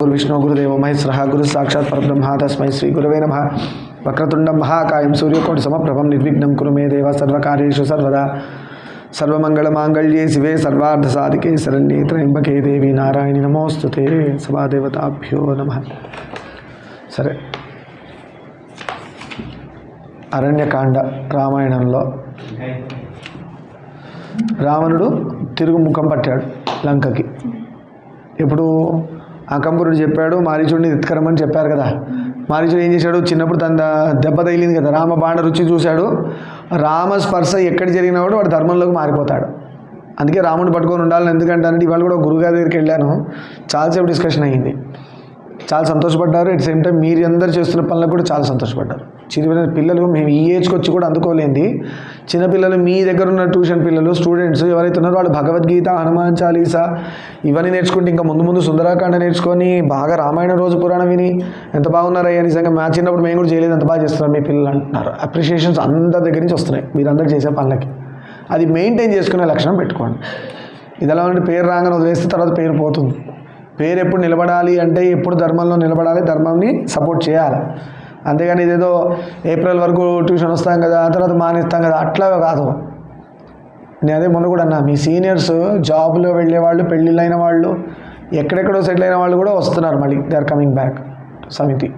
गुरु विष्णु गुरुदेव महेश्वर गुरु साक्षात् परब्रह्म तस्मै श्री गुरवे नमः। वक्रतुंडं महाकायं सूर्यकोटि समप्रभं निर्विघ्नं कुरु मे देव सर्वकार्येषु सर्वदा। सर्वमंगलमांगल्ये शिवे सर्वार्धसाधिके शरण्ये त्र्यंबके देवी नारायणी नमोस्तुते। सभादेवताभ्यो नमः। సరే, అరణ్యకాండ రామాయణంలో రావణుడు తిరుగుముఖం పట్టాడు లంకకి. ఇప్పుడు అకంబరుడు చెప్పాడు మారీచుడిని ఎత్తుకరమని చెప్పారు కదా. మారీచుడు ఏం చేశాడు, చిన్నప్పుడు తన దెబ్బ తగిలింది కదా, రామ బాణ రుచి చూశాడు. రామ స్పర్శ ఎక్కడ జరిగినా కూడా వాడు ధర్మంలోకి మారిపోతాడు. అందుకే రాముడిని పట్టుకొని ఉండాలని ఎందుకంటే ఇవాళ కూడా గురుగారి దగ్గరికి వెళ్ళాను, చాలాసేపు డిస్కషన్ అయ్యింది, చాలా సంతోషపడ్డారు. ఎట్ సేమ్ టైం మీరు అందరు చేస్తున్న పనులకు కూడా చాలా సంతోషపడ్డారు. చిన్న పిల్లలు మేము ఈ ఏజ్కి వచ్చి కూడా అందుకోలేంది, చిన్నపిల్లలు మీ దగ్గర ఉన్న ట్యూషన్ పిల్లలు స్టూడెంట్స్ ఎవరైతే ఉన్నారో వాళ్ళు భగవద్గీత, హనుమాన్ చాలీసా ఇవన్నీ నేర్చుకుంటే ఇంకా ముందు ముందు సుందరాకాండ నేర్చుకొని బాగా రామాయణ రోజు పురాణం విని ఎంత బాగున్నారయ్యా, నిజంగా మ్యాచ్ చిన్నప్పుడు మేము కూడా చేయలేదు, ఎంత బాగా చేస్తున్నారు మీ పిల్లలు అంటున్నారు. అప్రిషియేషన్స్ అందరి దగ్గర నుంచి వస్తున్నాయి మీరందరూ చేసే పనులకి. అది మెయింటైన్ చేసుకునే లక్షణం పెట్టుకోండి. ఇది ఎలా ఉంటే పేరు రాగానే వదిలేస్తే తర్వాత పేరు పోతుంది. పేరు ఎప్పుడు నిలబడాలి అంటే ఎప్పుడు ధర్మంలో నిలబడాలి, ధర్మాన్ని సపోర్ట్ చేయాలి. అంతేగాని ఇదేదో ఏప్రిల్ వరకు ట్యూషన్ వస్తాం కదా తర్వాత మానేస్తాం కదా అట్లా కాదు. నేను అదే మొన్న కూడా అన్నా, మీ సీనియర్స్ జాబ్లో వెళ్ళే వాళ్ళు, పెళ్ళిళ్ళు అయిన వాళ్ళు, ఎక్కడెక్కడో సెటిల్ అయిన వాళ్ళు కూడా వస్తున్నారు మళ్ళీ. దే ఆర్ కమింగ్ బ్యాక్ సమితి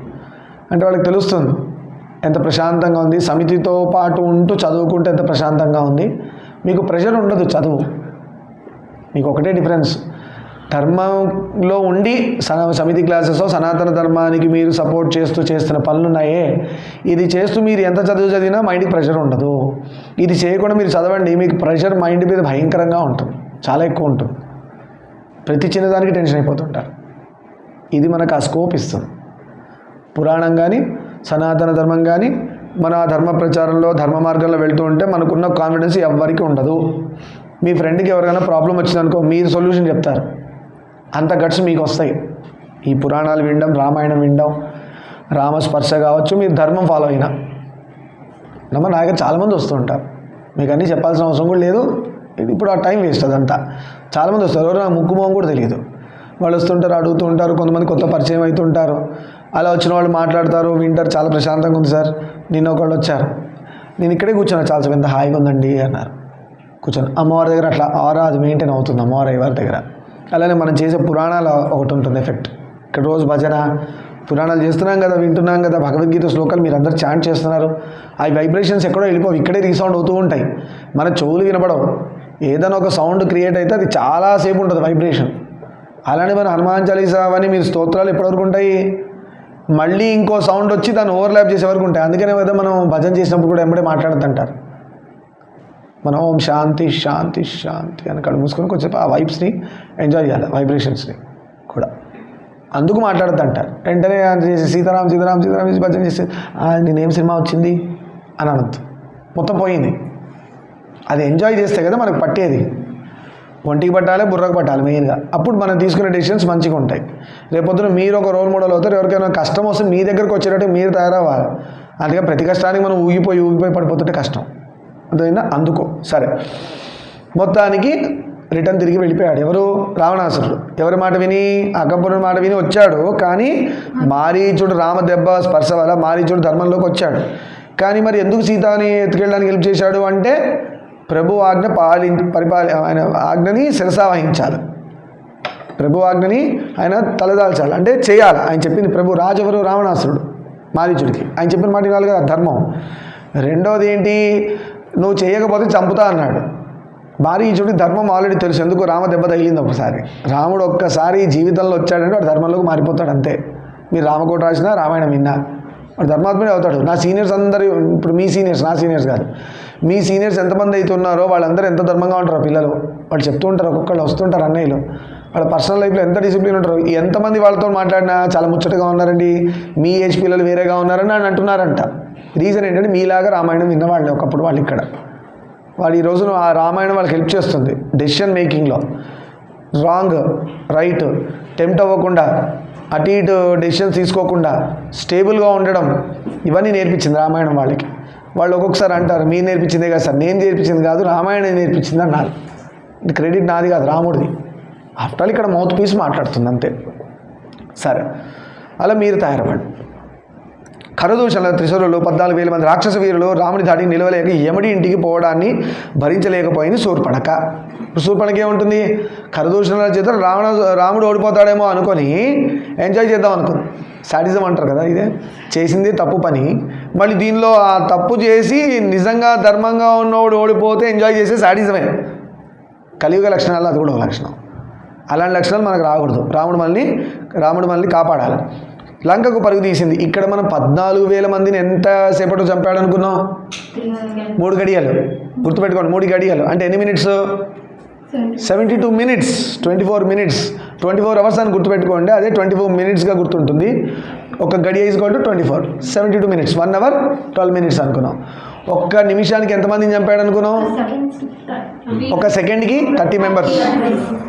అంటే వాళ్ళకి తెలుస్తుంది ఎంత ప్రశాంతంగా ఉంది. సమితితో పాటు ఉంటూ చదువుకుంటే ఎంత ప్రశాంతంగా ఉంది. మీకు ప్రెషర్ ఉండదు చదువు, మీకు ఒకటే డిఫరెన్స్. ధర్మంలో ఉండి సమితి క్లాసెస్ సనాతన ధర్మానికి మీరు సపోర్ట్ చేస్తూ చేస్తున్న పనులు ఉన్నాయే, ఇది చేస్తూ మీరు ఎంత చదువు చదివినా మైండ్కి ప్రెషర్ ఉండదు. ఇది చేయకుండా మీరు చదవండి, మీకు ప్రెషర్ మైండ్ మీద భయంకరంగా ఉంటుంది, చాలా ఎక్కువ ఉంటుంది. ప్రతి చిన్నదానికి టెన్షన్ అయిపోతుంటారు. ఇది మనకు ఆ స్కోప్ ఇస్తుంది. పురాణం కానీ సనాతన ధర్మం కానీ మన ధర్మ ప్రచారంలో ధర్మ మార్గంలో వెళ్తూ ఉంటే మనకున్న కాన్ఫిడెన్స్ ఎవరికి ఉండదు. మీ ఫ్రెండ్కి ఎవరికైనా ప్రాబ్లం వచ్చిందనుకో మీరు సొల్యూషన్ చెప్తారు, అంత గట్స్ మీకు వస్తాయి. ఈ పురాణాలు వినడం, రామాయణం వినడం, రామస్పర్శ కావచ్చు, మీరు ధర్మం ఫాలో అయినా నా దగ్గర చాలామంది వస్తూ ఉంటారు. మీకు అన్నీ చెప్పాల్సిన అవసరం కూడా లేదు, ఇప్పుడు ఆ టైం వేస్ట్ అదంతా. చాలామంది వస్తారు, ఎవరు నాకు ముక్కు మొహం కూడా తెలియదు. వాళ్ళు వస్తుంటారు, అడుగుతూ ఉంటారు, కొంతమంది కొత్త పరిచయం అవుతుంటారు. అలా వచ్చిన వాళ్ళు మాట్లాడతారు, వింటారు, చాలా ప్రశాంతంగా ఉంది సార్. నిన్న ఒకళ్ళు వచ్చారు, నేను ఇక్కడే కూర్చున్నా చాలాసేపు, ఎంత హాయిగా ఉందండి అన్నారు. కూర్చొని అమ్మవారి దగ్గర అట్లా ఆరా అది మెయింటైన్ అవుతుంది అమ్మవారి వారి దగ్గర. అలానే మనం చేసే పురాణాలు ఒకటి ఉంటుంది ఎఫెక్ట్. ఇక్కడ రోజు భజన పురాణాలు చేస్తున్నాం కదా, వింటున్నాం కదా, భగవద్గీత శ్లోకాలు మీరు అందరు చాంట్ చేస్తున్నారు. ఆ వైబ్రేషన్స్ ఎక్కడో వెళ్ళిపోవు, ఇక్కడే రీసౌండ్ అవుతూ ఉంటాయి. మన చెవులు వినపడవు, ఏదైనా ఒక సౌండ్ క్రియేట్ అయితే అది చాలాసేపు ఉంటుంది వైబ్రేషన్. అలానే మన హనుమాన్ చాలీసా అవన్నీ మీరు స్తోత్రాలు ఎప్పటివరకు ఉంటాయి, మళ్ళీ ఇంకో సౌండ్ వచ్చి దాన్ని ఓవర్లాప్ చేసే వరకు ఉంటాయి. అందుకనే కదా మనం భజన చేసినప్పుడు కూడా ఎంబడే మాట్లాడద్దంటారు. మనం ఓం శాంతి శాంతి శాంతి అని కళ్ళు మూసుకొని కొంచెం ఆ వైబ్స్ని ఎంజాయ్ చేయాలి, వైబ్రేషన్స్ని కూడా. అందుకు మాట్లాడద్దు అంటారు. వెంటనే చేసి సీతారాం సీతారాం సీతారాం చేసి భజన చేసి నేనేం సినిమా వచ్చింది అని అనొద్దు, మొత్తం పోయింది. అది ఎంజాయ్ చేస్తే కదా మనకు పట్టేది. ఒంటికి పట్టాలి, బుర్రకు పట్టాలి మెయిన్గా. అప్పుడు మనం తీసుకునే డెసిషన్స్ మంచిగా ఉంటాయి. రేపొద్దున మీరు ఒక రోల్ మోడల్ అవుతారు. ఎవరికైనా కష్టం వస్తే మీ దగ్గరకు వచ్చేటట్టు మీరు తయారవ్వాలి. అందుకే ప్రతి కష్టానికి మనం ఊగిపోయి పడిపోతుంటే కష్టం. అదైనా అందుకో. సరే, మొత్తానికి రిటర్న్ తిరిగి వెళ్ళిపోయాడు. ఎవరు? రావణాసురుడు. ఎవరి మాట విని? అకంబరుని మాట విని వచ్చాడు. కానీ మారీచుడు రామ దెబ్బ స్పర్శ వల్ల మారీచుడు ధర్మంలోకి వచ్చాడు. కానీ మరి ఎందుకు సీతాని ఎత్తుకెళ్ళడానికి హెల్ప్ చేశాడు అంటే ప్రభు ఆజ్ఞ ఆయన ఆజ్ఞని శిరసావహించాలి, ప్రభు ఆజ్ఞని ఆయన తలదాల్చాలి, అంటే చేయాలి. ఆయన చెప్పింది ప్రభు. రాజు ఎవరు? రావణాసురుడు. మారీచుడికి ఆయన చెప్పిన మాట వినాలి కదా, ధర్మం. రెండవది ఏంటి, నువ్వు చేయకపోతే చంపుతా అన్నాడు. మారీచుడికి ధర్మం ఆల్రెడీ తెలుసు, ఎందుకు రామ దెబ్బ తగిలింది ఒకసారి. రాముడు ఒక్కసారి జీవితంలో వచ్చాడంటే వాడు ధర్మంలోకి మారిపోతాడు అంతే. మీరు రామకోట రాసినా రామాయణం విన్నా వాడు ధర్మాత్ముడే అవుతాడు. నా సీనియర్స్ అందరూ, ఇప్పుడు మీ సీనియర్స్, నా సీనియర్స్ కాదు, మీ సీనియర్స్ ఎంతమంది అయితే ఉన్నారో వాళ్ళందరూ ఎంత ధర్మంగా ఉంటారో పిల్లలు. వాళ్ళు చెప్తూ ఉంటారు, ఒక్కొక్కళ్ళు వస్తుంటారు అన్నయ్యలు, వాళ్ళ పర్సనల్ లైఫ్లో ఎంత డిసిప్లిన్ ఉంటారు. ఎంతమంది వాళ్ళతో మాట్లాడినా చాలా ముచ్చటగా ఉన్నారండి, మీ ఏజ్ పిల్లలు వేరేగా ఉన్నారని అని అంటున్నారంట. రీజన్ ఏంటంటే మీలాగా రామాయణం విన్నవాళ్ళే ఒకప్పుడు వాళ్ళు. ఇక్కడ వాళ్ళు ఈ రోజున ఆ రామాయణం వాళ్ళకి హెల్ప్ చేస్తుంది డెసిషన్ మేకింగ్లో. రాంగ్ రైట్ టెంప్ట్ అవ్వకుండా, అటు ఇటు డెసిషన్స్ తీసుకోకుండా స్టేబుల్గా ఉండడం, ఇవన్నీ నేర్పించింది రామాయణం వాళ్ళకి. వాళ్ళు ఒక్కొక్కసారి అంటారు మీరు నేర్పించిందే కదా సార్. నేను నేర్పించింది కాదు, రామాయణం నేర్పించింది అన్నారు. క్రెడిట్ నాది కాదు, రాముడిది. ఆఫ్టర్ ఆల్ ఇక్కడ మౌత్ పీస్ మాట్లాడుతుంది అంతే. సరే, అలా మీరు తయారవ్వండి. ఖరదూషణ త్రిశూరులు 14,000 మంది రాక్షస వీరులు రాముని దాడికి నిలవలేక యముడి ఇంటికి పోవడాన్ని భరించలేకపోయింది శూర్పణఖ. ఇప్పుడు శూర్పణఖ ఏముంటుంది, ఖరదూషణల చేత రాముడు ఓడిపోతాడేమో అనుకొని ఎంజాయ్ చేద్దాం అనుకుంది. సాడిజం అంటారు కదా, ఇదే చేసింది తప్పు పని, మళ్ళీ దీనిలో ఆ తప్పు చేసి నిజంగా ధర్మంగా ఉన్నవాడు ఓడిపోతే ఎంజాయ్ చేసే సాడిజమే. కలియుగ లక్షణాలు అది కూడా ఒక లక్షణం. అలాంటి లక్షణాలు మనకు రాకూడదు. రాముడు మనల్ని కాపాడాలి. లంకకు పరుగు తీసింది. ఇక్కడ మనం 14,000 మందిని ఎంతసేపట్లో చంపాడు అనుకున్నాం? 3 గడియలు. గుర్తుపెట్టుకోండి, 3 గడియలు అంటే ఎన్ని మినిట్స్? 72 మినిట్స్, 24 మినిట్స్, 24 అవర్స్ అని గుర్తుపెట్టుకోండి. అదే 24 మినిట్స్గా గుర్తుంటుంది. ఒక గడియ is equal to 24, 72 minutes, 1 hour 12 minutes అనుకున్నాం. ఒక్క నిమిషానికి ఎంతమందిని చంపాడు అనుకున్నాం? ఒక సెకండ్కి 30 మెంబర్స్,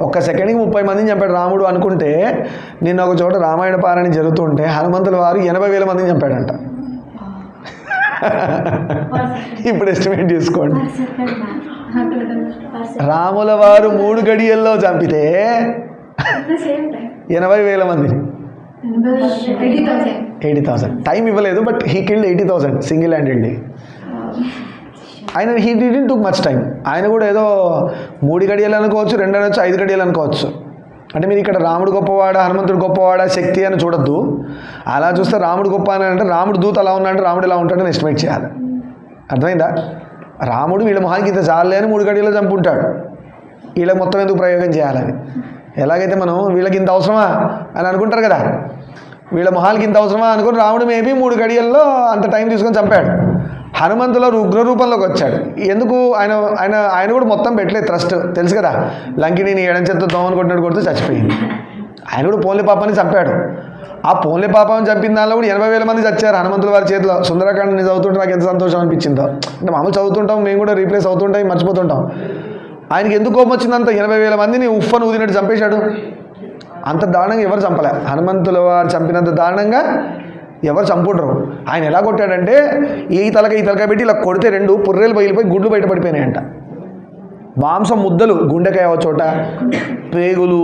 ఒక్క సెకండ్కి 30 మందిని చంపాడు రాముడు అనుకుంటే, నిన్న ఒక చోట రామాయణ పారాయణ జరుగుతుంటే హనుమంతుల వారు 80,000 మందిని చంపాడంట. ఇప్పుడు ఎస్టిమేట్ చేసుకోండి. రాముల వారు 3 గడియల్లో చంపితే 80,000 మందిని, 80,000. టైం ఇవ్వలేదు, but he killed 80,000 single handedly. ఆయన he didn't took much time. ఆయన కూడా ఏదో 3 గడియలు అనుకోవచ్చు, 2 అనొచ్చు, 5 గడియలు అనుకోవచ్చు. అంటే మీరు ఇక్కడ రాముడు గొప్పవాడా హనుమంతుడు గొప్పవాడా శక్తి అని చూడొద్దు. అలా చూస్తే రాముడు గొప్ప అని అంటే రాముడు దూత అలా ఉన్నాడంటే రాముడు ఎలా ఉంటాడని ఎస్టిమేట్ చేయాలి. అర్థమైందా? రాముడు వీళ్ళ మొహానికి ఇంత చాలే అని 3 గడియల్లో చంపుంటాడు. వీళ్ళకి మొత్తం ఎందుకు ప్రయోగం చేయాలని. ఎలాగైతే మనం వీళ్ళకి ఇంత అవసరమా అని అనుకుంటారు కదా, వీళ్ళ మొహాలకి ఇంత అవసరమా అనుకుని రాముడు మేబీ 3 గడియల్లో అంత టైం తీసుకొని చంపాడు. హనుమంతులో ఉగ్ర రూపంలోకి వచ్చాడు. ఎందుకు? ఆయన కూడా మొత్తం పెట్టలేదు త్రస్ట్, తెలుసు కదా. లంకిని ఎడం చేత్తో దోమని కొట్టినట్టు కొడితే చచ్చిపోయింది. ఆయన కూడా పోన్లే పాపాన్ని చంపాడు. ఆ పోన్లే పాపాన్ని చంపిన దానిలో కూడా 80,000 మంది చచ్చారు హనుమంతుల వారి చేతిలో. సుందరకాండని చదువుతుంటే నాకు ఎంత సంతోషం అనిపించిందో. అంటే మామూలు చదువుతుంటాం, మేము కూడా రీప్లేస్ అవుతుంటాం, మర్చిపోతుంటాం. ఆయనకి ఎందుకు కోపం వచ్చిందంత 80,000 మందిని ఉఫ్ఫను ఊదినట్టు చంపేశాడు. అంత దారుణంగా ఎవరు చంపలే. హనుమంతుల వారు చంపినంత దారుణంగా ఎవరు చంపుండరు. ఆయన ఎలా కొట్టాడంటే ఈ తలకాయ పెట్టి ఇలా కొడితే 2 పుర్రెలు పగిలిపోయి గుడ్లు బయటపడిపోయినాయంట. మాంసం ముద్దలు, గుండెకాయ ఒక చోట, పేగులు,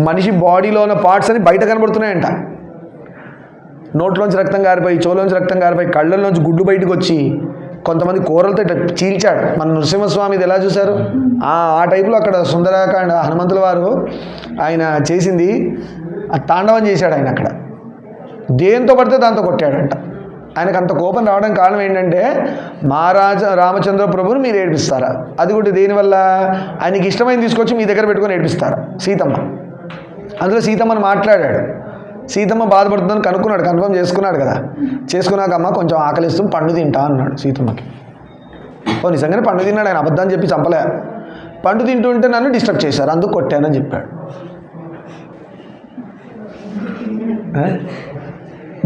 మనిషి బాడీలో ఉన్న పార్ట్స్ అని బయట కనబడుతున్నాయంట. నోట్లోంచి రక్తం గారిపోయి, చెవులోంచి రక్తం గారిపోయి, కళ్ళల్లోంచి గుడ్లు బయటకు వచ్చి, కొంతమంది కూరలతో చీల్చాడు. మన నృసింహస్వామిది ఎలా చూశారు ఆ టైపులో అక్కడ సుందరకాండ హనుమంతుల వారు ఆయన చేసింది తాండవం చేశాడు. ఆయన అక్కడ దేంతో పడితే దాంతో కొట్టాడంట. ఆయనకు అంత కోపం రావడానికి కారణం ఏంటంటే మహారాజా రామచంద్ర ప్రభుని మీరు ఏడిపిస్తారా, అది కూడా దేనివల్ల? ఆయనకి ఇష్టమైన తీసుకొచ్చి మీ దగ్గర పెట్టుకొని ఏడిపిస్తారా? సీతమ్మ. అందులో సీతమ్మని మాట్లాడాడు. సీతమ్మ బాధపడుతుందని కనుక్కున్నాడు, కన్ఫర్మ్ చేసుకున్నాడు కదా. చేసుకున్నాక అమ్మ కొంచెం ఆకలిస్తూ పండు తింటా అన్నాడు సీతమ్మకి. ఓ నిజంగానే పండు తిన్నాడు, ఆయన అబద్ధాన్ని చెప్పి చంపలే. పండు తింటుంటే నన్ను డిస్టర్బ్ చేశారు, అందుకు కొట్టానని చెప్పాడు.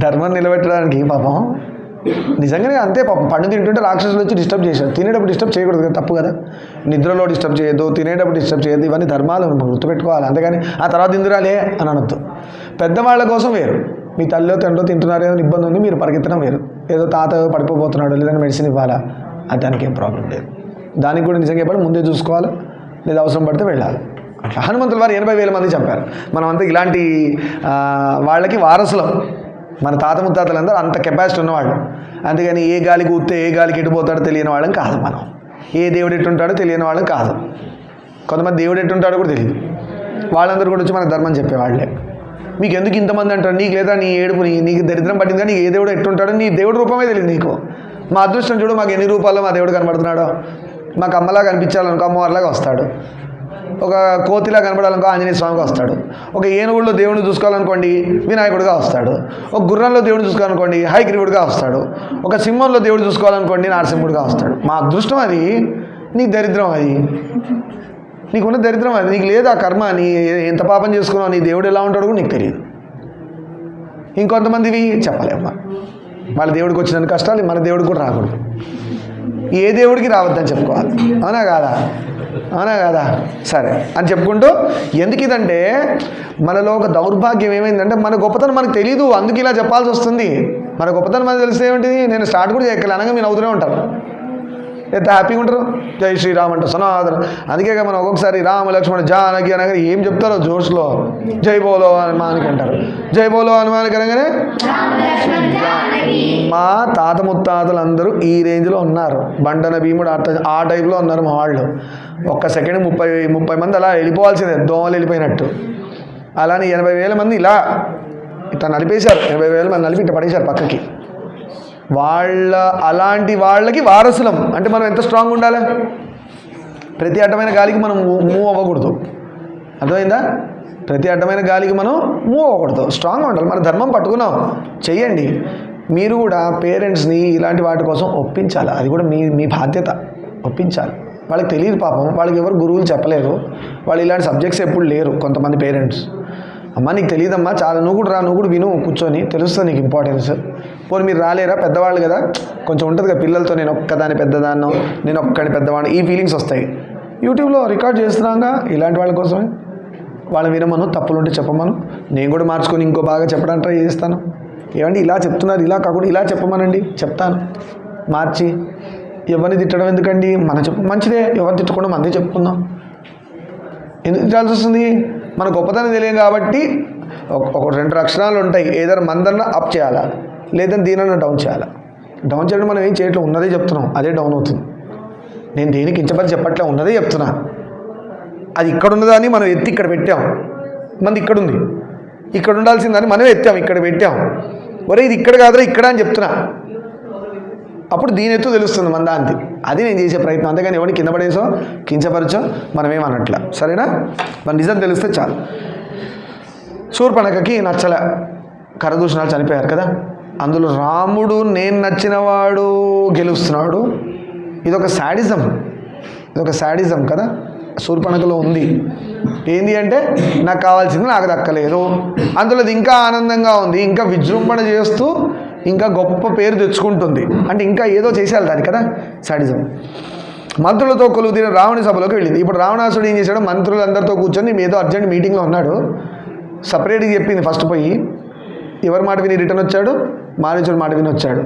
ధర్మాన్ని నిలబెట్టడానికి పాపం నిజంగానే అంతే. పాపం పండు తింటుంటే రాక్షసులు వచ్చి డిస్టర్బ్ చేశారు. తినేటప్పుడు డిస్టర్బ్ చేయకూడదు కదా, తప్పు కదా. నిద్రలో డిస్టర్బ్ చేయొద్దు, తినేటప్పుడు డిస్టర్బ్ చేయొద్దు, ఇవన్నీ ధర్మాలు గుర్తుపెట్టుకోవాలి. అంతేగాని ఆ తర్వాత ఇందురాలే అని అనొద్దు. పెద్దవాళ్ళ కోసం వేరు. మీ తల్లిలో తండ్రిలో తింటున్నారు, ఏదో ఇబ్బంది ఉంది, మీరు పరిగెత్తడం వేరు. ఏదో తాత పడిపోతున్నాడు లేదంటే మెడిసిన్ ఇవ్వాలా, అది దానికి ఏం ప్రాబ్లం లేదు. దానికి కూడా నిజంగా చెప్పాలి, ముందే చూసుకోవాలి, లేదా అవసరం పడితే వెళ్ళాలి. అట్లా హనుమంతుల వారు 80,000 మంది చంపారు. మనం అంతా ఇలాంటి వాళ్ళకి వారసులం. మన తాత ముత్తాతలందరూ అంత కెపాసిటీ ఉన్నవాళ్ళు. అందుకని ఏ గాలికి ఊస్తే ఏ గాలికి ఎటుపోతాడో తెలియని వాళ్ళం కాదు మనం. ఏ దేవుడు ఎట్టుంటాడో తెలియని వాళ్ళం కాదు. కొంతమంది దేవుడు ఎట్టుంటాడో కూడా తెలియదు. వాళ్ళందరూ కూడా వచ్చి మన ధర్మం చెప్పేవాళ్ళే. మీకు ఎందుకు ఇంతమంది అంటారు, నీకు లేదా నీ ఏడుపు నీకు దరిద్రం పట్టింది కానీ ఏ దేవుడు ఎట్టుంటాడో నీ దేవుడు రూపమే తెలియదు నీకు. మా అదృష్టం చూడు, మాకు ఎన్ని రూపాల్లో మా దేవుడు కనబడుతున్నాడో. మాకు అమ్మలా కనిపించాలనుకో అమ్మవారిలాగా వస్తాడు, ఒక కోతిలా కనబడాలనుకో ఆంజనేయ స్వామిగా వస్తాడు, ఒక ఏనుగుల్లో దేవుడిని చూసుకోవాలనుకోండి వినాయకుడిగా వస్తాడు, ఒక గుర్రంలో దేవుడిని చూసుకోవాలనుకోండి హయగ్రీవుడిగా వస్తాడు, ఒక సింహంలో దేవుడు చూసుకోవాలనుకోండి నరసింహుడిగా వస్తాడు. మా అదృష్టం అది, నీకు దరిద్రం అది, నీకున్న దరిద్రం అది. నీకు లేదు ఆ కర్మ, నీ ఎంత పాపం చేసుకున్నావు, నీ దేవుడు ఎలా ఉంటాడో కూడా నీకు తెలియదు. ఇంకొంతమందివి చెప్పలేమ్మా, వాళ్ళ దేవుడికి వచ్చిన కష్టాలు మన దేవుడికి కూడా రాకూడదు. ఏ దేవుడికి రావద్దని చెప్పుకోవాలి. అవునా కాదా? అవునా కదా? సరే అని చెప్పుకుంటూ, ఎందుకు ఇదంటే మనలో ఒక దౌర్భాగ్యం ఏమైందంటే మన గొప్పతనం మనకు తెలియదు, అందుకు ఇలా చెప్పాల్సి వస్తుంది. మన గొప్పతనం మనకు తెలిస్తే ఏమిటి, నేను స్టార్ట్ కూడా చేయగలను అనగా మీరు అవుతూనే ఉంటారు. ఎంత హ్యాపీగా ఉంటారు. జై శ్రీరామ్ అంట సనాతన. అందుకే మనం ఒక్కొక్కసారి రామ లక్ష్మణ జానకి అనగానే ఏం చెప్తారో జోష్లో జై బోలో హనుమానికి అంటారు. జై బోలో హనుమానికి అనగానే మా తాత ముత్తాతలు అందరూ ఈ రేంజ్లో ఉన్నారు. బండన భీముడు ఆ టైప్లో ఉన్నారు మా వాళ్ళు. ఒక్క సెకండ్ 30 మంది అలా వెళ్ళిపోవాల్సిందే, దోమలు వెళ్ళిపోయినట్టు. అలానే 80,000 మంది ఇలా ఇట్లా నలిపేశారు. 80,000 మంది నలిపి ఇట్లా పడేశారు పక్కకి. అలాంటి వాళ్ళకి వారసులం. అంటే మనం ఎంత స్ట్రాంగ్ ఉండాలి? ప్రతి అడ్డమైన గాలికి మనం మూవ్ అవ్వకూడదు. అర్థమైందా? ప్రతి అడ్డమైన గాలికి మనం మూవ్ అవ్వకూడదు, స్ట్రాంగ్గా ఉండాలి. మన ధర్మం పట్టుకున్నాం, చెయ్యండి. మీరు కూడా పేరెంట్స్ని ఇలాంటి వాటి కోసం ఒప్పించాలి. అది కూడా మీ బాధ్యత, ఒప్పించాలి. వాళ్ళకి తెలియదు పాపం, వాళ్ళకి ఎవరు గురువులు చెప్పలేరు, వాళ్ళు ఇలాంటి సబ్జెక్ట్స్ ఎప్పుడు లేరు. కొంతమంది పేరెంట్స్, అమ్మ నీకు తెలియదమ్మా, చాలా నువ్వు కూడా రా, నువ్వు కూడా విను, కూర్చొని తెలుస్తుంది నీకు ఇంపార్టెన్స్. పోనీ మీరు రాలేరా, పెద్దవాళ్ళు కదా, కొంచెం ఉంటుంది కదా పిల్లలతో, నేను ఒక్కదాని పెద్దదాన్నో, నేను ఒక్కడిని పెద్దవాడిని, ఈ ఫీలింగ్స్ వస్తాయి. యూట్యూబ్లో రికార్డ్ చేస్తున్నాగా ఇలాంటి వాళ్ళ కోసమే. వాళ్ళని వినమను, తప్పులుంటే చెప్పమను, నేను కూడా మార్చుకొని ఇంకో బాగా చెప్పడానికి ట్రై చేస్తాను. ఏమండి ఇలా చెప్తున్నారు, ఇలా కాకుండా ఇలా చెప్పమనండి, చెప్తాను మార్చి. ఎవరిని తిట్టడం ఎందుకండి, మంచిదే, ఎవరిని తిట్టకుండా మందే చెప్పుకుందాం. ఎందుకు తిట్టాల్సి వస్తుంది? మన గొప్పతనం తెలియదు కాబట్టి. ఒక 2 అక్షరాలు ఉంటాయి, ఏదైనా మందన్న అప్ చేయాలా, లేదా దీనన్నా డౌన్ చేయాలా. డౌన్ చేయడం మనం ఏం చేయట్లేదు, ఉన్నదే చెప్తున్నాం, అదే డౌన్ అవుతుంది. నేను దేనికి కించపరి చెప్పట్లే, ఉన్నదే చెప్తున్నా. అది ఇక్కడ ఉన్నదాన్ని మనం ఎత్తి ఇక్కడ పెట్టాం, మంది ఇక్కడ ఉంది, ఇక్కడ ఉండాల్సిందని మనం ఎత్తాం, ఇక్కడ పెట్టాం. ఒరే ఇది ఇక్కడ కాదురా ఇక్కడ అని చెప్తున్నా. అప్పుడు దీని ఎత్తు తెలుస్తుంది మన దాంతి. అది నేను చేసే ప్రయత్నం. అంతేగాని ఎవరిని కింద పడేసో కించపరచో మనమేమన్నట్ల. సరేనా? మన నిజం తెలిస్తే చాలు. శూర్పణఖకి నచ్చలే, కరదూషణాలు చనిపోయారు కదా. అందులో రాముడు నేను నచ్చినవాడు గెలుస్తున్నాడు. ఇదొక శాడిజం కదా శూర్పణఖలో ఉంది. ఏంది అంటే నాకు కావాల్సింది నాకు దక్కలేదు. అందులో అది ఇంకా ఆనందంగా ఉంది, ఇంకా విజృంభణ చేస్తూ ఇంకా గొప్ప పేరు తెచ్చుకుంటుంది. అంటే ఇంకా ఏదో చేసేయాలి దాన్ని కదా, శాడిజం. మంత్రులతో కొలువుదీన రావణి సభలోకి వెళ్ళింది. ఇప్పుడు రావణాసుడు ఏం చేశాడు, మంత్రులందరితో కూర్చొని ఏదో అర్జెంట్ మీటింగ్లో ఉన్నాడు. సపరేట్గా చెప్పింది ఫస్ట్ పోయి, ఎవరి మాట విని రిటర్న్ వచ్చాడు, మారీచుడి మాట విని వచ్చాడు.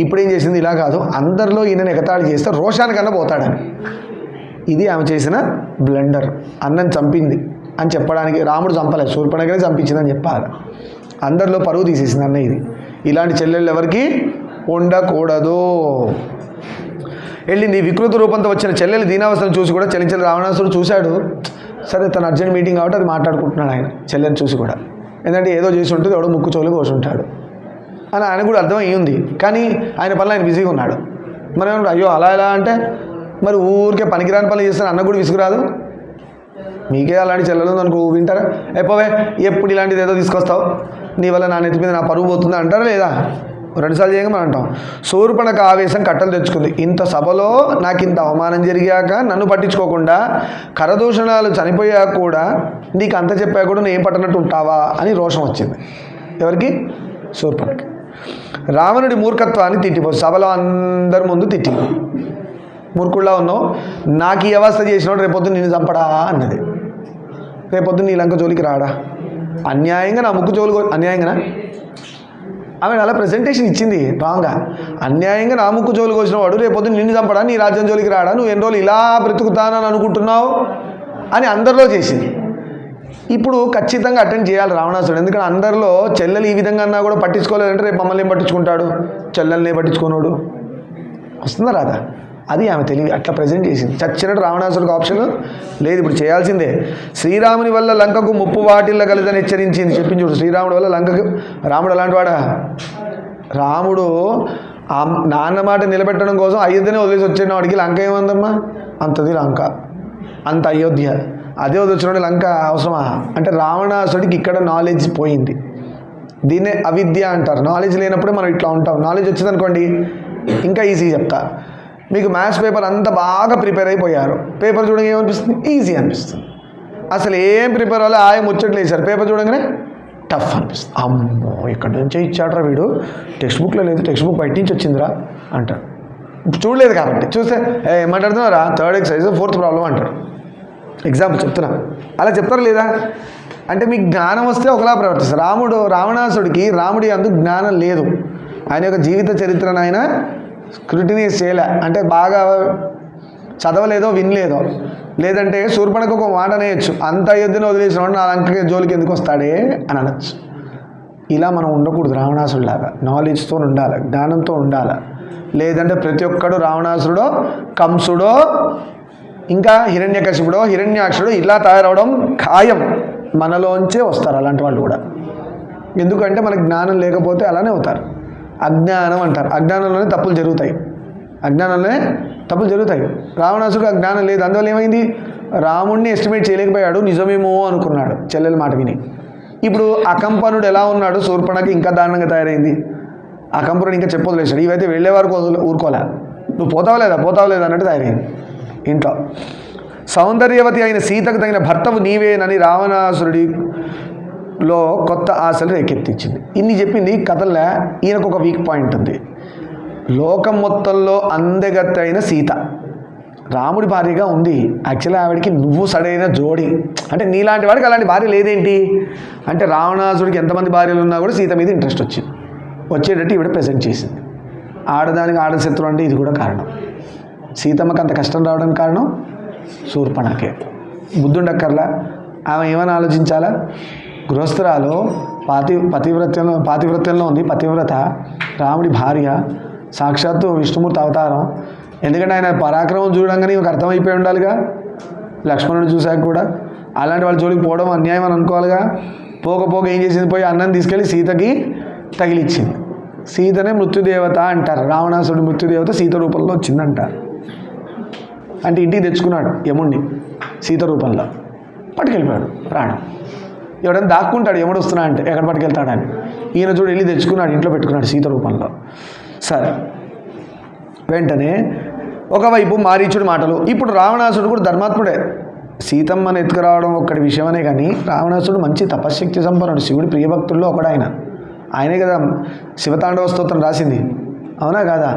ఇప్పుడు ఏం చేసింది, ఇలా కాదు అందరిలో ఈయనని ఎగతాళి చేస్తే రోషానికన్నా పోతాడని. ఇది ఆమె చేసిన బ్లండర్. అన్నని చంపింది అని చెప్పడానికి, రాముడు చంపలేదు, శూర్పణఖనే చంపించిందని చెప్పాలి. అందరిలో పరువు తీసేసింది అన్న. ఇది ఇలాంటి చెల్లెళ్ళు ఎవరికి ఉండకూడదు. వెళ్ళింది. వికృత రూపంతో వచ్చిన చెల్లెలు దీనావస్థను చూసి కూడా చలించని రావణాసుడు చూశాడు. సరే తన అర్జెంట్ మీటింగ్ కాబట్టి అది మాట్లాడుకుంటున్నాడు ఆయన చెల్లెని చూసి కూడా. ఎందుకంటే ఏదో చేసి ఉంటుంది, ఎవడో ముక్కు చోలు కోసి ఉంటాడు అని ఆయన కూడా అర్థం అయ్యింది. కానీ ఆయన పనులు ఆయన బిజీగా ఉన్నాడు. మరి ఏమన్నా అయ్యో అలా ఎలా అంటే, మరి ఊరికే పనికిరాని పనులు చేస్తాను అన్న కూడా విసుగురాదు. మీకే అలాంటి చెల్లెలు అనుకో, వింటారా? అయిపోవే ఎప్పుడు ఇలాంటిది ఏదో తీసుకొస్తావు, నీ వల్ల నా నెత్తి మీద నా పరువు పోతుందా అంటారా లేదా? 2 సార్లు చేయగా మనం అంటాం. శూర్పణఖ ఆవేశం కట్టలు తెచ్చుకుంది. ఇంత సభలో నాకు ఇంత అవమానం జరిగాక నన్ను పట్టించుకోకుండా, కరదూషణాలు చనిపోయాక కూడా నీకు అంత చెప్పాక కూడా నువ్వు ఏం పట్టనట్టు ఉంటావా అని రోషం వచ్చింది. ఎవరికి? శూర్పణఖ. రావణుడి మూర్ఖత్వాన్ని తిట్టిపోయి సభలో అందరి ముందు తిట్టింది. మూర్ఖుల్లా ఉన్నావు, నాకు ఈ అవస్థ చేసినోడు రేపొద్దు నిన్ను చంపడా అన్నది. రేపొద్దు నీ లంక జోలికి రాడా, అన్యాయంగా నా ముక్కు జోలు, అన్యాయంగా ఆమె అలా ప్రజెంటేషన్ ఇచ్చింది రాంగా. అన్యాయంగా నా ముక్కు జోలు కోసిన వాడు రేపొద్దు నిన్ను చంపడా, నీ రాజ్యం జోలికి రాడా, నువ్వు ఎన్ని రోజులు ఇలా బ్రతుకుతానని అనుకుంటున్నావు అని అందరిలో చేసింది. ఇప్పుడు ఖచ్చితంగా అటెండ్ చేయాలి రావణాసుడు. ఎందుకంటే అందరిలో చెల్లెలు ఈ విధంగా అన్నా కూడా పట్టించుకోలేదంటే రేపు మమ్మల్ని ఏం పట్టించుకుంటాడు, చెల్లెల్ని పట్టించుకున్నాడు. వస్తుందా రాదా? అది ఆమె తెలివి, అట్లా ప్రజెంట్ చేసింది. చచ్చినట్టు రావణాసుడికి ఆప్షన్ లేదు, ఇప్పుడు చేయాల్సిందే. శ్రీరాముని వల్ల లంకకు ముప్పు వాటిల్లగలదని హెచ్చరించింది. చెప్పింది చూడు, శ్రీరాముడి వల్ల లంకకు. రాముడు అలాంటి వాడా? రాముడు నాన్న మాట నిలబెట్టడం కోసం అయోధ్యనే వదిలేసి వచ్చాడు. వాడికి లంక ఏమందమ్మా, అంతది లంక, అంత అయోధ్య, అదే వదిలిచ్చినోడు లంక అవసరమా? అంటే రావణాసుడికి ఇక్కడ నాలెడ్జ్ పోయింది. దీన్నే అవిద్య అంటారు. నాలెడ్జ్ లేనప్పుడే మనం ఇట్లా ఉంటాం. నాలెడ్జ్ వచ్చిందనుకోండి ఇంకా ఈజీ చెప్తా. మీకు మ్యాథ్స్ పేపర్ అంతా బాగా ప్రిపేర్ అయిపోయారు, పేపర్ చూడగా ఏమనిపిస్తుంది, ఈజీ అనిపిస్తుంది. అసలు ఏం ప్రిపేర్ అవ్వాలి, ఆయన ముచ్చట్లు వేశారు, పేపర్ చూడగానే టఫ్ అనిపిస్తుంది. అమ్మో ఇక్కడ నుంచే ఇచ్చాడ్రా వీడు, టెక్స్ట్ బుక్లో లేదు, టెక్స్ట్ బుక్ బయట నుంచి వచ్చిందిరా అంటారు. చూడలేదు కాబట్టి. చూస్తే ఏమంటాడుతున్నారా, 3rd ఎక్సర్సైజ్ 4th ప్రాబ్లం అంటారు. ఎగ్జాంపుల్ చెప్తున్నా, అలా చెప్తారు లేదా? అంటే మీకు జ్ఞానం వస్తే ఒకలా ప్రవర్తిస్తారు. రావణాసుడికి రాముడి అందుకు జ్ఞానం లేదు. ఆయన యొక్క జీవిత చరిత్రను ఆయన స్క్రూటినైజ్ చేయలే అంటే బాగా చదవలేదో వినలేదో, లేదంటే శూర్పణకు ఒక మాట అనేయచ్చు, అంత యుద్ధను వదిలేసిన వాడు నా లంక జోలికి ఎందుకు వస్తాడే అని అనొచ్చు. ఇలా మనం ఉండకూడదు, రావణాసుడిలాగా నాలెడ్జ్తో ఉండాలి, జ్ఞానంతో ఉండాలి. లేదంటే ప్రతి ఒక్కడు రావణాసురుడో కంసుడో ఇంకా హిరణ్యకశిపుడో హిరణ్యాక్షుడో ఇలా తయారవడం ఖాయం. మనలోంచే వస్తారు అలాంటి వాళ్ళు కూడా. ఎందుకంటే మనకు జ్ఞానం లేకపోతే అలానే అవుతారు. అజ్ఞానం అంటారు, అజ్ఞానంలోనే తప్పులు జరుగుతాయి, అజ్ఞానంలోనే తప్పులు జరుగుతాయి. రావణాసుడు అజ్ఞానం లేదు, అందువల్ల ఏమైంది, రాముణ్ణి ఎస్టిమేట్ చేయలేకపోయాడు, నిజమేమో అనుకున్నాడు చెల్లెల మాట విని. ఇప్పుడు అకంపనుడు ఎలా ఉన్నాడు, శూర్పణకి ఇంకా దారుణంగా తయారైంది. అకంపనుడు ఇంకా చెప్పొదిలేశాడు, ఇవైతే వెళ్ళే వరకు ఊరుకోలే, నువ్వు పోతావా లేదా అన్నట్టు తయారైంది ఇంట్లో. సౌందర్యవతి అయిన సీతకు తగిన భర్తవు నీవేనని రావణాసురుడిలో కొత్త ఆశలు రేకెత్తించింది. ఇన్ని చెప్పింది కథల్లో. ఈయనకు ఒక వీక్ పాయింట్ ఉంది. లోకం మొత్తంలో అందగత్తైన సీత రాముడి భార్యగా ఉంది. యాక్చువల్లీ ఆవిడికి నువ్వు సరైన జోడి, అంటే నీలాంటి వాడికి అలాంటి భార్య లేదేంటి అంటే, రావణాసుడికి ఎంతమంది భార్యలు ఉన్నా కూడా సీత మీద ఇంట్రెస్ట్ వచ్చేటట్టు ఈవిడ ప్రజెంట్ చేసింది. ఆడదానికి ఆడశత్రువు అంటే ఇది కూడా కారణం. సీతమ్మకి అంత కష్టం రావడానికి కారణం శూర్పణకే. బుద్ధుండక్కర్లా, ఆమె ఏమైనా ఆలోచించాలా, గృహస్థురాలు పాతివ్రత్యంలో ఉంది, పతివ్రత, రాముడి భార్య, సాక్షాత్తు విష్ణుమూర్తి అవతారం. ఎందుకంటే ఆయన పరాక్రమం చూడంగానే ఒక అర్థమైపోయి ఉండాలిగా, లక్ష్మణుడు చూశాక కూడా. అలాంటి వాళ్ళ జోలికి పోవడం అన్యాయం అని అనుకోవాలిగా. పోక ఏం చేసింది, పోయి అన్నం తీసుకెళ్ళి సీతకి తగిలిచ్చింది. సీతనే మృత్యుదేవత అంటారు, రావణాసురుడి మృత్యుదేవత సీత రూపంలో వచ్చిందంటారు. అంటే ఇంటికి తెచ్చుకున్నాడు యముణ్ణి సీత రూపంలో, పట్టుకెళ్ళిపోయాడు ప్రాణం. ఎవడైనా దాక్కుంటాడు యముడు వస్తున్నా అంటే, ఎక్కడ పట్టుకెళ్తాడని. ఈయన చూడు వెళ్ళి తెచ్చుకున్నాడు, ఇంట్లో పెట్టుకున్నాడు సీత రూపంలో. సరే, వెంటనే ఒకవైపు మారీచుడి మాటలు. ఇప్పుడు రావణాసుడు కూడా ధర్మాత్ముడే, సీతమ్మని ఎత్తుకురావడం ఒక్కడి విషయమనే కానీ రావణాసుడు మంచి తపశ్శక్తి సంపన్నుడు, శివుడి ప్రియభక్తుల్లో ఒకడు ఆయనే కదా శివతాండవ స్తోత్రం రాసింది, అవునా కాదా.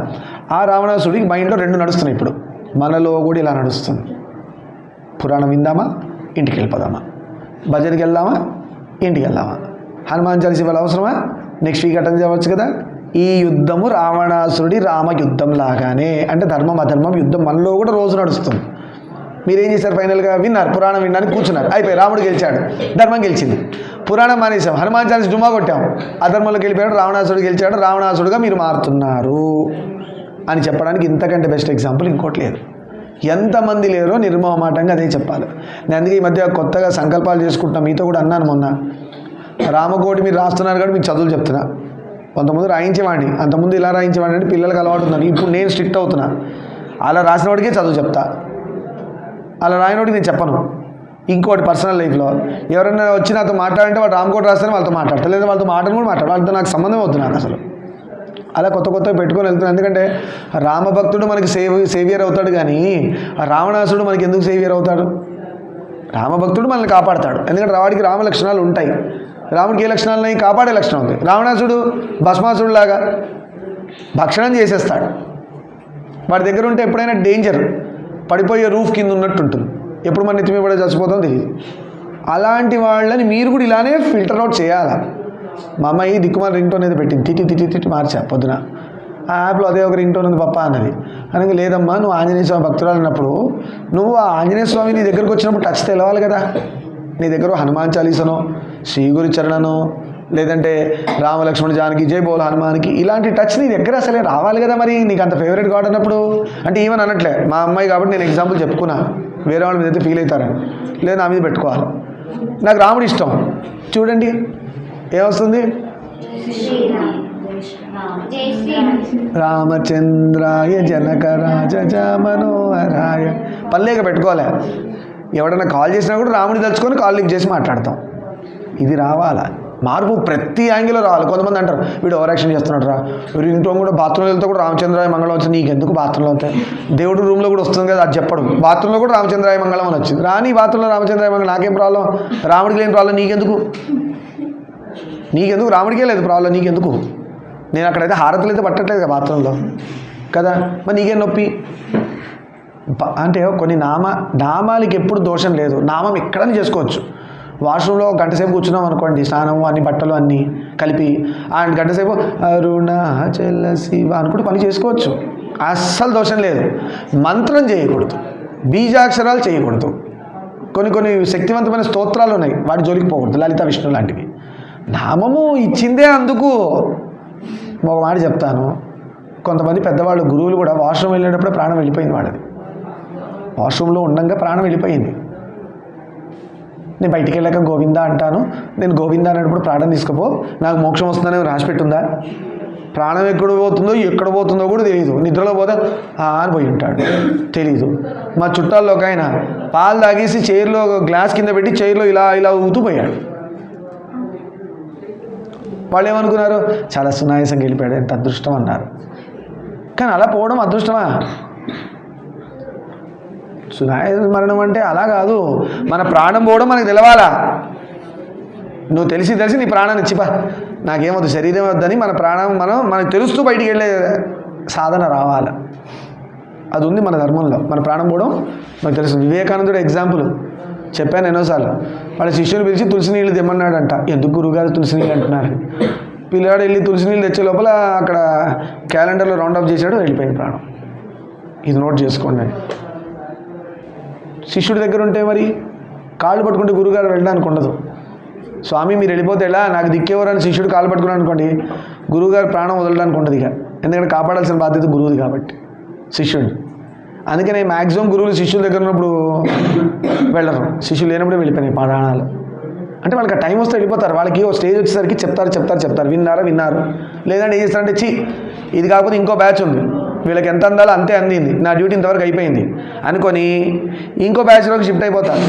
ఆ రావణాసుడికి మైండ్లో రెండు నడుస్తున్నాయి. ఇప్పుడు మనలో కూడా ఇలా నడుస్తుంది. పురాణం విందామా, ఇంటికి వెళ్ళిపోదామా, భజనకి వెళ్దామా, ఇంటికి వెళ్దామా, హనుమాన్ చాలీసా ఇవాళ అవసరమా, నెక్స్ట్ వీక్ అటెండ్ చేయవచ్చు కదా. ఈ యుద్ధము రావణాసురుడి రామయుద్ధం లాగానే, అంటే ధర్మం అధర్మం యుద్ధం మనలో కూడా రోజు నడుస్తుంది. మీరేం చేశారు, ఫైనల్గా విన్నారు, పురాణం వినడానికి కూర్చున్నారు, అయిపోయి రాముడు గెలిచాడు, ధర్మం గెలిచింది. పురాణం మానేసాం, హనుమాన్ చాలీసా డుమా కొట్టాం, అధర్మంలోకి వెళ్ళిపోయాడు, రావణాసురుడు గెలిచాడు, రావణాసురుడుగా మీరు మారుతున్నారు అని చెప్పడానికి ఇంతకంటే బెస్ట్ ఎగ్జాంపుల్ ఇంకోటి లేదు. ఎంతమంది లేరో నిర్మోహమాటంగా అదే చెప్పాలి. నేను అందుకే ఈ మధ్య కొత్తగా సంకల్పాలు చేసుకుంటున్నా, మీతో కూడా అన్నాను మొన్న. రామకోటి మీరు రాస్తున్నారు కాబట్టి మీకు చదువులు చెప్తున్నా. కొంతమంది రాయించేవాడిని, అంతకుముందు ఇలా రాయించేవాడిని అంటే పిల్లలకి అలవాటు ఉందని. ఇప్పుడు నేను స్ట్రిక్ట్ అవుతున్నా, అలా రాసిన వాడికే చదువు చెప్తా, అలా రాయినోడికి నేను చెప్పను. ఇంకోటి పర్సనల్ లైఫ్లో ఎవరైనా వచ్చి నాతో మాట్లాడంటే వాడు రామకోటి రాస్తేనే వాళ్ళతో మాట్లాడతా, లేదా వాళ్ళతో మాటలు కూడా మాట్లాడు, వాళ్ళతో నాకు సంబంధం అవుతున్నాను అసలు. అలా కొత్త పెట్టుకొని వెళ్తున్నాను. ఎందుకంటే రామభక్తుడు మనకి సేవియర్ అవుతాడు, కానీ ఆ రావణాసుడు మనకి ఎందుకు సేవియర్ అవుతాడు. రామభక్తుడు మనల్ని కాపాడతాడు, ఎందుకంటే వాడికి రామ లక్షణాలు ఉంటాయి, రాముడికి ఏ లక్షణాలు ఉన్నాయి, కాపాడే లక్షణం ఉంది. రావణాసుడు భస్మాసుడులాగా భక్షణం చేసేస్తాడు. వాడి దగ్గర ఉంటే ఎప్పుడైనా డేంజర్, పడిపోయే రూఫ్ కింద ఉన్నట్టు ఉంటుంది, ఎప్పుడు మన నెత్తిమీద పడే చచ్చిపోతాం తెలియదు. అలాంటి వాళ్ళని మీరు కూడా ఇలానే ఫిల్టర్ అవుట్ చేయాలా. మా అమ్మాయి దిక్కుమాల రింగ్ టోన్ అయితే పెట్టింది, తిట్టి మార్చా పొద్దున. ఆ యాప్లో అదే ఒక రింగ్ టోన్ ఉంది పప్ప అన్నది. అనగా లేదమ్మా, నువ్వు ఆంజనేయ స్వామి భక్తురాలు అన్నప్పుడు నువ్వు ఆ ఆంజనేయ స్వామి నీ దగ్గరకు వచ్చినప్పుడు టచ్ తెలవాలి కదా. నీ దగ్గర హనుమాన్ చాలీసనో, శ్రీ గురు చరణనో, లేదంటే రామలక్ష్మణ జానకి జై బోల్ హనుమాన్కి, ఇలాంటి టచ్ నీ దగ్గర అసలే రావాలి కదా. మరి నీకు అంత ఫేవరెట్ గాడ్ అన్నప్పుడు, అంటే ఈవెన్ అనట్లే, మా అమ్మాయి కాబట్టి నేను ఎగ్జాంపుల్ చెప్పుకున్నా, వేరే వాళ్ళ మీద అయితే ఫీల్ అవుతారని, లేదా నా మీద పెట్టుకోవాలి. నాకు రాముడు ఇష్టం, చూడండి ఏమొస్తుంది, రామచంద్రాయ జనక రాజ మనోహరాయ. పల్లేక పెట్టుకోలే, ఎవడన్నా కాల్ చేసినా కూడా రాముడి తలుచుకొని కాల్ లిఫ్ట్ చేసి మాట్లాడతాం. ఇది రావాలా, మార్పు ప్రతి యాంగిల్లో రావాలి. కొంతమంది అంటారు వీడు ఓవర్ యాక్షన్ చేస్తున్నాడు రా, రింగ్ టోన్ కూడా బాత్రూమ్లో వెళ్తే కూడా రామచంద్రాయ మంగళం వచ్చింది, నీకు ఎందుకు బాత్రూంలో అవుతాయి, దేవుడు రూమ్లో కూడా వస్తుంది కదా అది చెప్పడం, బాత్రూంలో కూడా రామచంద్రాయ మంగళం అని వచ్చింది, రాని బాత్రూంలో రామచంద్రాయ మంగళం, నాకేం ప్రాబ్లం, రాముడికి లేని ప్రాబ్లం నీకెందుకు రాముడికే లేదు ప్రాబ్లం, నీకెందుకు. నేను అక్కడైతే హారతులు అయితే పట్టట్లేదు కదా బాత్రూంలో కదా, మరి నీకేం నొప్పి. అంటే కొన్ని నామాలకి ఎప్పుడు దోషం లేదు, నామం ఎక్కడని చేసుకోవచ్చు. వాష్రూమ్లో గంట సేపు కూర్చున్నాం అనుకోండి, స్నానము అన్ని బట్టలు అన్నీ కలిపి గంట సేపు అరుణాచల శివ అనుకుంటూ పని చేసుకోవచ్చు. అస్సలు దోషం లేదు. మంత్రం చేయకూడదు, బీజాక్షరాలు చేయకూడదు. కొన్ని శక్తివంతమైన స్తోత్రాలు ఉన్నాయి, వాటి జోలికి పోకూడదు, లలిత విష్ణు లాంటివి. నామము ఇచ్చిందే అందుకు. ఒక మాట చెప్తాను, కొంతమంది పెద్దవాళ్ళు గురువులు కూడా వాష్రూమ్ వెళ్ళేటప్పుడే ప్రాణం వెళ్ళిపోయింది వాడిది. వాష్రూమ్లో ఉండగా ప్రాణం వెళ్ళిపోయింది. నేను బయటికి వెళ్ళాక గోవింద అంటాను, నేను గోవింద అనేటప్పుడు ప్రాణం తీసుకుపో, నాకు మోక్షం వస్తుందని రాసి పెట్టుందా? ప్రాణం ఎక్కడ పోతుందో ఎక్కడ పోతుందో కూడా తెలియదు. నిద్రలో పోతే అని పోయి ఉంటాడు, తెలీదు. మా చుట్టాల్లో ఒక ఆయన పాలు తాగేసి చైర్లో గ్లాస్ కింద పెట్టి చైర్లో ఇలా ఊతుపోయాడు. వాళ్ళు ఏమనుకున్నారు, చాలా సునాయాసంగా వెళ్ళిపోయాడు, ఎంత అదృష్టం అన్నారు. కానీ అలా పోవడం అదృష్టమా? సునాయాస మరణం అంటే అలా కాదు. మన ప్రాణం పోవడం మనకు తెలవాలా. నువ్వు తెలిసి నీ ప్రాణాన్ని ఇచ్చిపా, నాకేమొద్దు, శరీరం వద్దని మన ప్రాణం మనకు తెలుస్తూ బయటికి వెళ్ళే సాధన రావాలి. అది ఉంది మన ధర్మంలో. మన ప్రాణం పోవడం మనకు తెలుసు. వివేకానందుడు ఎగ్జాంపుల్ చెప్పాను ఎన్నోసార్లు. వాళ్ళ శిష్యుని పిలిచి తులసి నీళ్ళు తెమ్మన్నాడంట. ఎందుకు గురువుగారు తులసి నీళ్ళు అంటున్నారు? పిల్లాడు వెళ్ళి తులసి నీళ్ళు తెచ్చే లోపల అక్కడ క్యాలెండర్లో రౌండ్ అప్ చేశాడు, వెళ్ళిపోయింది ప్రాణం. ఇది నోట్ చేసుకోండి. శిష్యుడి దగ్గర ఉంటే మరి కాళ్ళు పట్టుకుంటే గురువుగారు వెళ్ళడానికి ఉండదు. స్వామి మీరు వెళ్ళిపోతే ఎలా, నాకు దిక్కేవరని శిష్యుడు కాళ్ళు పట్టుకున్నాడు అనుకోండి, గురువుగారు ప్రాణం వదలడానికి ఉండదు ఇక. ఎందుకంటే కాపాడాల్సిన బాధ్యత గురువుది కాబట్టి శిష్యుడిని. అందుకని మ్యాక్సిమం గురువులు శిష్యుల దగ్గర ఉన్నప్పుడు వెళ్ళరు, శిష్యులు లేనప్పుడే వెళ్ళిపోయినాయి ప్రాణాలు. అంటే వాళ్ళకి టైం వస్తే వెళ్ళిపోతారు. వాళ్ళకి ఓ స్టేజ్ వచ్చేసరికి చెప్తారు, విన్నారు. లేదంటే ఏం చేస్తారంటే ఇది కాకపోతే ఇంకో బ్యాచ్ ఉంది, వీళ్ళకి ఎంత అందాలో అంతే అందింది, నా డ్యూటీ ఇంతవరకు అయిపోయింది అనుకొని ఇంకో బ్యాచ్లోకి షిఫ్ట్ అయిపోతారు.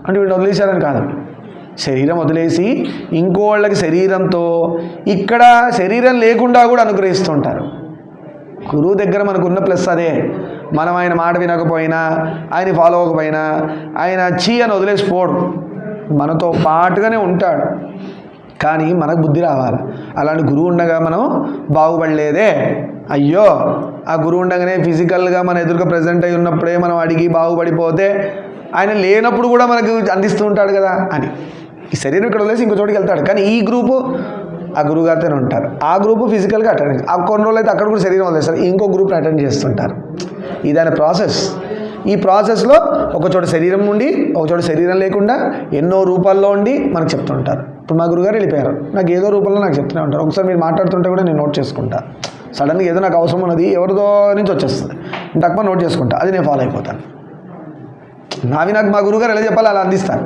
అంటే వీళ్ళు వదిలేశారని కాదు, శరీరం వదిలేసి ఇంకో వాళ్ళకి శరీరంతో ఇక్కడ శరీరం లేకుండా కూడా అనుగ్రహిస్తుంటారు. గురువు దగ్గర మనకున్న ప్లస్ అదే. మనం ఆయన మాట వినకపోయినా, ఆయన ఫాలో అవ్వకపోయినా, ఆయన అని వదిలేసిపోడు, మనతో పాటుగానే ఉంటాడు. కానీ మనకు బుద్ధి రావాలి. అలాంటి గురువు ఉండగా మనం బాగుపడలేదే, అయ్యో ఆ గురువు ఉండగానే ఫిజికల్గా మన ఎదురుగా ప్రజెంట్ అయి ఉన్నప్పుడే మనం అడిగి బాగుపడిపోతే ఆయన లేనప్పుడు కూడా మనకు అందిస్తూ ఉంటాడు కదా అని. ఈ శరీరం ఇక్కడ వదిలేసి ఇంకో చోటుకి వెళ్తాడు. కానీ ఈ గ్రూపు ఆ గురువుగారితోనే ఉంటారు. ఆ గ్రూపు ఫిజికల్గా అటెండ్, ఆ కొన్ని రోజులు అయితే అక్కడ కూడా శరీరం వదిలేస్తారు, ఇంకో గ్రూప్ని అటెండ్ చేస్తుంటారు. ఇదైన ప్రాసెస్. ఈ ప్రాసెస్లో ఒకచోట శరీరం ఉండి ఒకచోట శరీరం లేకుండా ఎన్నో రూపాల్లో ఉండి మనకు చెప్తుంటారు. ఇప్పుడు మా గురుగారు వెళ్ళిపోయారు, నాకు ఏదో రూపంలో నాకు చెప్తూనే ఉంటారు. ఒకసారి మీరు మాట్లాడుతుంటే కూడా నేను నోట్ చేసుకుంటా. సడన్గా ఏదో నాకు అవసరం ఉన్నది ఎవరిదో నుంచి వచ్చేస్తుంది, తక్కువ నోట్ చేసుకుంటా, అది నేను ఫాలో అయిపోతాను. నాకు మా గురుగారు ఎలా చెప్పాలి అలా అందిస్తాను.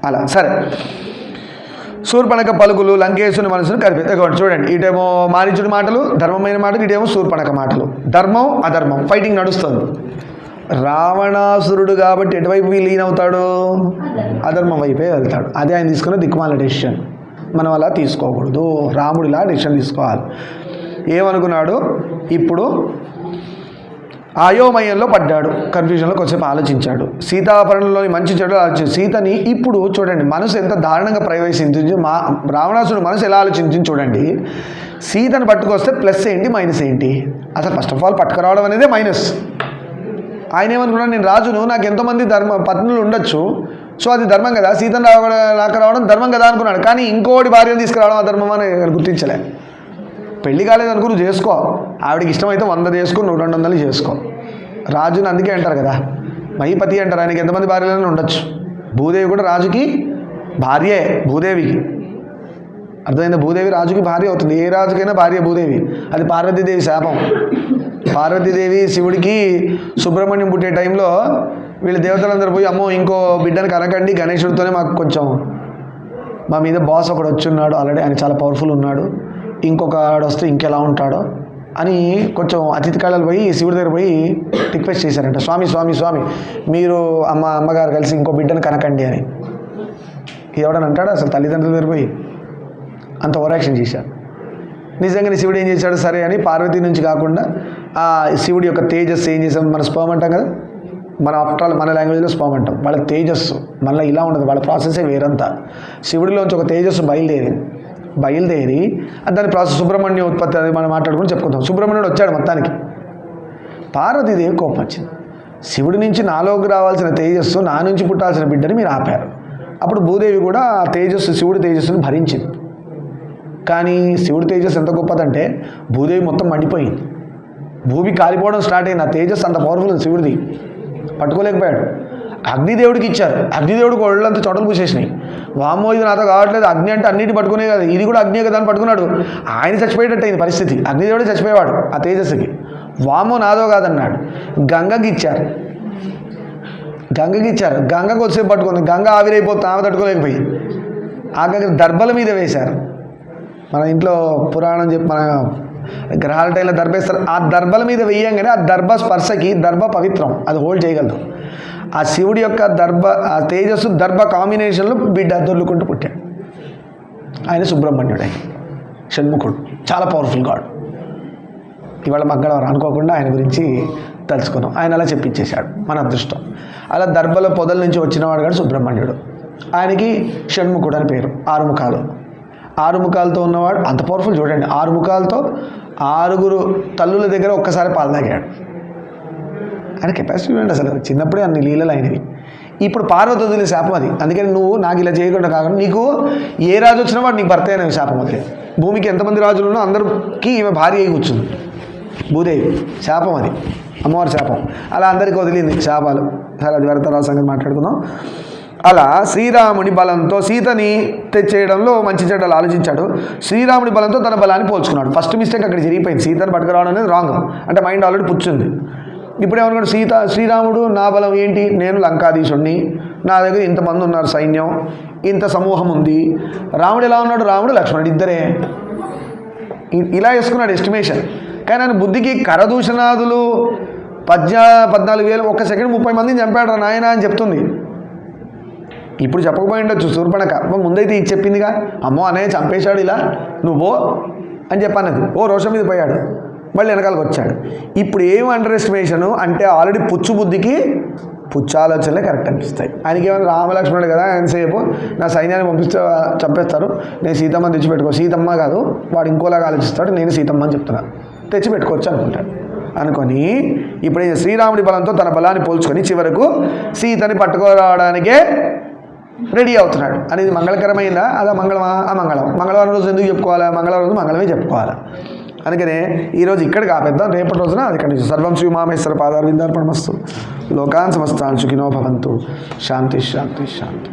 అలా సరే. శూర్పణఖ పలుకులు లంకేశుని మనసును కలిపి చూడండి. ఇటేమో మారీచుడి మాటలు, ధర్మమైన మాటలు, ఇటేమో శూర్పణఖ మాటలు. ధర్మం అధర్మం ఫైటింగ్ నడుస్తుంది. రావణాసురుడు కాబట్టి ఎటువైపు లీన్ అవుతాడు? అధర్మం వైపే వెళ్తాడు. అదే ఆయన తీసుకున్న దిక్కుమాల డెసిషన్. మనం అలా తీసుకోకూడదు, రాముడిలా డెసిషన్ తీసుకోవాలి. ఏమనుకున్నాడు? ఇప్పుడు అయోమయంలో పడ్డాడు, కన్ఫ్యూజన్లో కొంచెంసేపు ఆలోచించాడు. సీతాపరణంలోని మంచి చెడు ఆలోచించాడు. సీతని ఇప్పుడు చూడండి, మనసు ఎంత దారుణంగా ప్రవేశించి రావణాసురుడు మనసు ఎలా ఆలోచించింది చూడండి. సీతను పట్టుకొస్తే ప్లస్ ఏంటి మైనస్ ఏంటి? అసలు ఫస్ట్ ఆఫ్ ఆల్ పట్టుకురావడం అనేదే మైనస్. ఆయన ఏమనుకున్నాడు, నేను రాజును, నాకు ఎంతోమంది పత్నులు ఉండొచ్చు, సో అది ధర్మం కదా, సీతను రావడం ధర్మం కదా అనుకున్నాడు. కానీ ఇంకోటి భార్యను తీసుకురావడం అధర్మం అని గుర్తించలే. పెళ్లి కాలేదనుకో, నువ్వు చేసుకో, ఆవిడకి ఇష్టమైతే 100 చేసుకో, 200 చేసుకో. రాజుని అందుకే అంటారు కదా మహీపతి అంటారు. ఆయనకి ఎంతమంది భార్యలైనా ఉండొచ్చు. భూదేవి కూడా రాజుకి భార్యే, భూదేవికి అర్థమైందా? భూదేవి రాజుకి భార్య అవుతుంది. ఏ రాజుకైనా భార్య భూదేవి. అది పార్వతీదేవి శాపం. పార్వతీదేవి శివుడికి సుబ్రహ్మణ్యం పుట్టే టైంలో వీళ్ళ దేవతలందరూ పోయి, అమ్మో ఇంకో బిడ్డను కనకండి, గణేశుడితోనే మాకు కొంచెం మా మీద బాస్ ఒకడు వచ్చున్నాడు, ఆల్రెడీ ఆయన చాలా పవర్ఫుల్ ఉన్నాడు, ఇంకొక ఆడొస్తే ఇంకెలా ఉంటాడో అని కొంచెం అతిథి కళలు పోయి శివుడి దగ్గర పోయి రిక్వెస్ట్ చేశారంట. స్వామి స్వామి స్వామి మీరు అమ్మగారు కలిసి ఇంకో బిడ్డను కనకండి అని. ఎవడని అంటాడు అసలు? తల్లిదండ్రుల దగ్గర పోయి అంత ఓవరాక్షన్ చేశారు. నిజంగానే శివుడు ఏం చేశాడు? సరే అని పార్వతి నుంచి కాకుండా ఆ శివుడి యొక్క తేజస్సు ఏం చేశాం? మన స్పర్మ్ అంటాం కదా, మన ఆఫ్టర్ మన లాంగ్వేజ్లో స్పర్మ్ అంటాం. వాళ్ళ తేజస్సు మళ్ళీ ఇలా ఉండదు, వాళ్ళ ప్రాసెసే వేరంతా. శివుడిలోంచి ఒక తేజస్సు బయలుదేరి దాని ప్రాసెస్ సుబ్రహ్మణ్య ఉత్పత్తి, అది మనం మాట్లాడుకుని చెప్పుకుంటాం. సుబ్రహ్మణ్యుడు వచ్చాడు మొత్తానికి. పార్వతీదేవి కోపం వచ్చింది. శివుడి నుంచి నాలోకి రావాల్సిన తేజస్సు, నా నుంచి పుట్టాల్సిన బిడ్డని మీరు ఆపారు. అప్పుడు భూదేవి కూడా ఆ తేజస్సు, శివుడి తేజస్సుని భరించింది. కానీ శివుడి తేజస్సు ఎంత గొప్పదంటే భూదేవి మొత్తం మండిపోయింది. భూమి కాలిపోవడం స్టార్ట్ అయింది. ఆ తేజస్ అంత పవర్ఫుల్ శివుడిది, పట్టుకోలేకపోయాడు. అగ్నిదేవుడికి ఇచ్చారు, అగ్నిదేవుడికి ఒళ్ళంతా చోటలు పూసేసినాయి. వామ్మో ఇది నాతో కావట్లేదు, అగ్ని అంటే అన్నిటి పట్టుకునే కదా, ఇది కూడా అగ్ని కదా అని పట్టుకున్నాడు. ఆయన చచ్చిపోయేటట్టు అయింది పరిస్థితి, అగ్నిదేవుడే చచ్చిపోయేవాడు ఆ తేజస్సుకి. వామ్మో నాదో కాదన్నాడు. గంగకి ఇచ్చారు, గంగకు వచ్చేపు పట్టుకుంది, గంగ ఆవిరైపోతుంది, ఆమె తట్టుకోలేకపోయి ఆఖరికి దర్భల మీద వేశారు. మన ఇంట్లో పురాణం చెప్పి మన గ్రహాల టైంలో దర్భేస్తారు, ఆ దర్భల మీద వేయంగానే ఆ దర్భ స్పర్శకి, దర్భ పవిత్రం, అది హోల్డ్ చేయగలదు. ఆ శివుడి యొక్క ఆ తేజస్సు దర్భ కాంబినేషన్లో బిడ్డ దొర్లుకుంటూ పుట్టాడు. ఆయన సుబ్రహ్మణ్యుడు, ఆయన షణ్ముఖుడు, చాలా పవర్ఫుల్ గాడ్. ఇవాళ మంగళవారం అనుకోకుండా ఆయన గురించి తలుచుకున్నాం. ఆయన అలా చెప్పించేశాడు, మన అదృష్టం. అలా దర్భల పొదల నుంచి వచ్చినవాడు కాదు సుబ్రహ్మణ్యుడు. ఆయనకి షణ్ముఖుడు అని పేరు. 6 ముఖాలు, 6 ముఖాలతో ఉన్నవాడు అంత పవర్ఫుల్. చూడండి, 6 ముఖాలతో 6 తల్లుల దగ్గర ఒక్కసారి పాలు తాగాడు. ఆయన కెపాసిటీ చూడండి, అసలు చిన్నప్పుడే అన్ని లీలలు అయినవి. ఇప్పుడు పార్వతి వదిలే శాపం అది. అందుకని నువ్వు నాకు ఇలా చేయకుండా కాకుండా, నీకు ఏ రాజు వచ్చినా వాడు నీకు భర్త అయిన శాపం వదిలే. భూమికి ఎంతమంది రాజులు ఉన్నా అందరికీ ఈమె భార్య అయి కూర్చుంది. భూదేవి శాపం అది, అమ్మవారి శాపం. అలా అందరికీ వదిలింది శాపాలు. సరే, అది వేరే తర్వాత సంగతి మాట్లాడుకుందాం. అలా శ్రీరాముడి బలంతో సీతని తెచ్చేయడంలో మంచి చెడ్డలు ఆలోచించాడు. శ్రీరాముడి బలంతో తన బలాన్ని పోల్చుకున్నాడు. ఫస్ట్ మిస్టేక్ అక్కడ జరిగిపోయింది. సీతను పట్టుకురావడం అనేది రాంగ్, అంటే మైండ్ ఆల్రెడీ పుచ్చుంది. ఇప్పుడు ఏమనుకోండి, శ్రీరాముడు నా బలం ఏంటి, నేను లంకాధీశుడిని, నా దగ్గర ఇంతమంది ఉన్నారు, సైన్యం ఇంత సమూహం ఉంది. రాముడు ఎలా ఉన్నాడు, రాముడు లక్ష్మణుడు ఇద్దరే, ఇలా వేసుకున్నాడు ఎస్టిమేషన్. కానీ ఆయన బుద్ధికి కరదూషణాదులు 14,000 ఒక్క సెకండ్ 30 మందిని చంపాడు రా నాయన అని చెప్తుంది. ఇప్పుడు చెప్పకపోయి ఉండొచ్చు శూర్పణఖ, ముందైతే ఇది చెప్పిందిగా, అమ్మో అన్నయ్య చంపేశాడు ఇలా నువ్వు అని చెప్పన్నది. ఓ రోషం మీద పోయాడు, మళ్ళీ వెనకాలకు వచ్చాడు. ఇప్పుడు ఏం అండర్ ఎస్టిమేషను అంటే ఆల్రెడీ పుచ్చు బుద్ధికి పుచ్చు ఆలోచనలే కరెక్ట్ అనిపిస్తాయి. ఆయనకి ఏమైనా రామలక్ష్మణుడు కదా, ఎంతసేపు నా సైన్యాన్ని పంపిస్తే చంపేస్తారు, నేను సీతమ్మని తెచ్చిపెట్టుకో. సీతమ్మ కాదు, వాడు ఇంకోలాగా ఆలోచిస్తాడు, నేను సీతమ్మ అని చెప్తున్నాను, తెచ్చిపెట్టుకోవచ్చు అనుకుంటాడు. అనుకొని ఇప్పుడు శ్రీరాముడి బలంతో తన బలాన్ని పోల్చుకొని చివరకు సీతని పట్టుకోరావడానికే రెడీ అవుతున్నాడు. అనేది మంగళకరమైందా, అదా మంగళమా? మంగళవారం రోజు ఎందుకు చెప్పుకోవాలా? మంగళవారం రోజు మంగళమే చెప్పుకోవాలా. అందుకనే ఈరోజు ఇక్కడికి ఆపేద్దాం, రేపటి రోజున అది కంటిన్యూ. సర్వం శ్రీ ఉమామేశ్వర పాదారవిందార్పణమస్తు. లోకాన్ సమస్తాన్ సుఖినో భవంతు. శాంతి శాంతి శాంతి.